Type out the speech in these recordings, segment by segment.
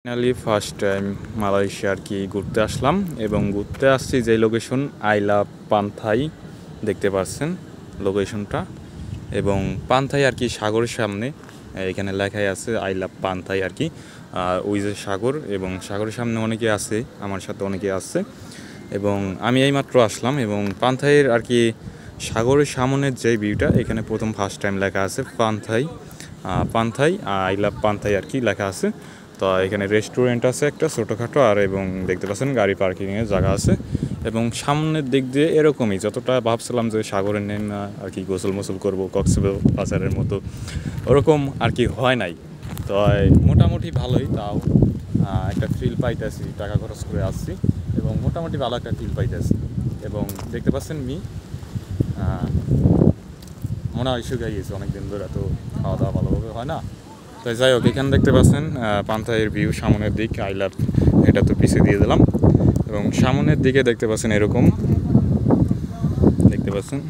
Finally first time Malaysia আর কি ঘুরতে আসলাম এবং ঘুরতে আসছি যে লোকেশন আই লাভ পান্থাই দেখতে পাচ্ছেন লোকেশনটা। এবং পান্থাই আর কি সাগরের সামনে এখানে লেখাই আছে আই লাভ পান্থাই আর কি। ওই যে সাগর এবং সাগরের সামনে অনেকে আছে, আমার সাথে অনেকে আছে এবং আমি এইমাত্র আসলাম এবং পান্থাইয়ের আর কি সাগরের সামনের যে ভিউটা এখানে প্রথম ফার্স্ট টাইম লেখা আছে পান্থাই পান্থাই আই লাভ পান্থাই আর কি লেখা আছে। তো এখানে রেস্টুরেন্ট আছে একটা ছোটোখাটো আর এবং দেখতে পাচ্ছেন গাড়ি পার্কিংয়ের জায়গা আছে এবং সামনের দিক দিয়ে এরকমই যতটা ভাবছিলাম যে সাগরের নেমে আর কি গোসল মোসল করবো কক্সবাজারের মতো ওরকম আর কি হয় নাই। তো মোটামুটি ভালোই, তাও একটা ফিল পাইতেছি, টাকা খরচ করে আসছি এবং মোটামুটি ভালো একটা ফিল পাইতেছি। এবং দেখতে পাচ্ছেন মনে হয় শুকিয়ে গিয়েছে অনেকদিন ধরে, তো খাওয়া দাওয়া ভালোভাবে হয় না। তাই যাই হোক, এখানে দেখতে পাচ্ছেন পান্থাইয়ের ভিউ সামনের দিক আই লাভ, এটা তো পিছিয়ে দিয়ে দিলাম এবং সামনের দিকে দেখতে পাচ্ছেন এরকম দেখতে পাচ্ছেন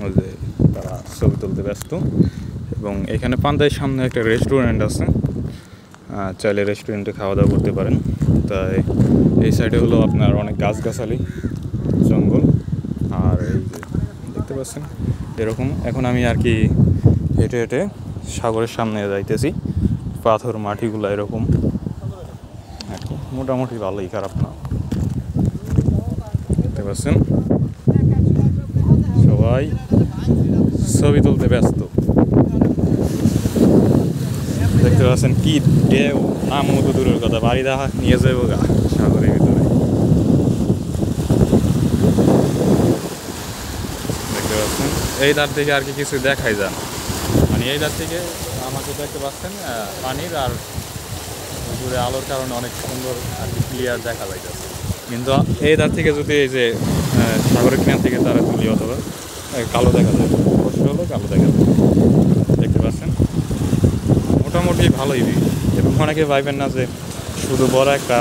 ওই যে তারা ছবি তুলতে ব্যস্ত। এবং এখানে পান্থাইয়ের সামনে একটা রেস্টুরেন্ট আছে, চাইলে রেস্টুরেন্টে খাওয়া দাওয়া করতে পারেন। তাই এই সাইডে হলো আপনার অনেক গাছগাছালি জঙ্গল আর এই যে দেখতে পাচ্ছেন এরকম। এখন আমি আর কি হেঁটে হেঁটে সাগরের সামনে যাইতেছি, পাথর মাটিগুলো এরকম আর কি মোটামুটি ভালোই, খারাপ না। দেখতে পাচ্ছেন সবাই ছবি তুলতে ব্যস্ত, দেখতে পাচ্ছেন কি ঢেউ, নাম মতো দূরের কথা, বাড়ি দেখা নিয়ে যাবো গা সাগরের ভিতরে। দেখতে পাচ্ছেন এই ধার থেকে আর কি কিছু দেখাই যান, মানে এই ধার থেকে আমাকে দেখতে পাচ্ছেন পানির আর দূরে আলোর কারণে অনেক সুন্দর আর কি ক্লিয়ার দেখা যাইতেছে। কিন্তু এই ধার থেকে যদি এই যে সাগরের কিনার থেকে তারা তুলি অথবা কালো দেখা যায়, অবশ্যই হলো কালো দেখা যায়। দেখতে পাচ্ছেন মোটামুটি ভালোই ভিউ। এবং অনেকে ভাইবেন না যে শুধু বড় একটা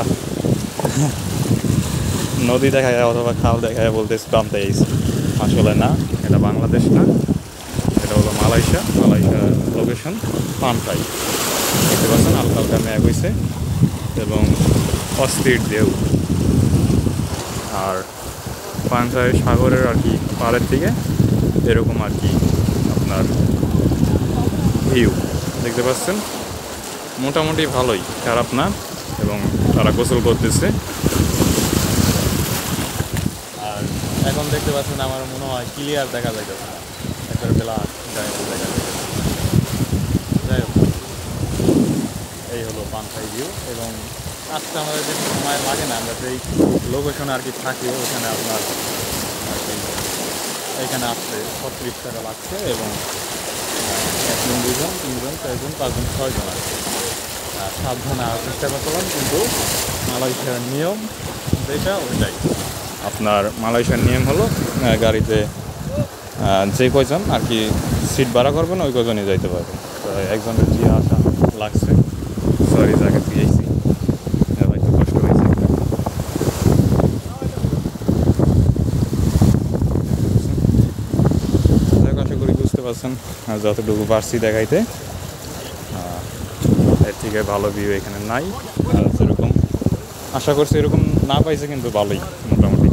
নদী দেখায় অথবা খাল দেখায় বলতেছি পান্থাই আইছি, আসলে না, এটা বাংলাদেশ না, এটা হলো মালয়েশিয়া লোকেশন পান্থাই। দেখতে পাচ্ছেন হালকা হালকা ম্যাগ হয়েছে এবং অস্থির ঢেউ। আর পান্থাই সাগরের আর কি পাড়ের দিকে এরকম আর কি আপনার ভিউ দেখতে পাচ্ছেন, মোটামুটি ভালোই, খারাপ না। এবং তারা গোসল করতেছে আর এখন দেখতে পাচ্ছেন আমার মনে হয় ক্লিয়ার দেখা যাইতেছে না, একটা ব্ল্যাক দেখা যাইতেছে। যাই হোক, এই হলো পান্থাই ভিউ। এবং আজকে আমাদের বেশি সময় লাগে না, আমরা যেই লোকেশনে আর কি থাকি ওখানে আপনার আর কি এখানে আসতে 36 টাকা লাগছে এবং একজন, দুজন, তিনজন, চারজন, পাঁচজন, 6জন আছে। সাবধানে আসার চেষ্টা করলাম, কিন্তু মালয়েশিয়ার নিয়ম যেটা ওইটাই, আপনার মালয়েশিয়ার নিয়ম হলো গাড়িতে যে কয়জন আর কি সিট ভাড়া করবেন ওই কয়জনই যাইতে পারবেন। তো একজনের যে আসা লাগছে, সরি জায়গা দিয়েছি, একটু কষ্ট হয়েছে। আশা করি বুঝতে পারছেন, যতটুকু পারছি দেখাইতে, এর থেকে ভালো ভিউ এখানে নাই। আর যেরকম আশা করছি এরকম না পাইছে, কিন্তু ভালোই মোটামুটি।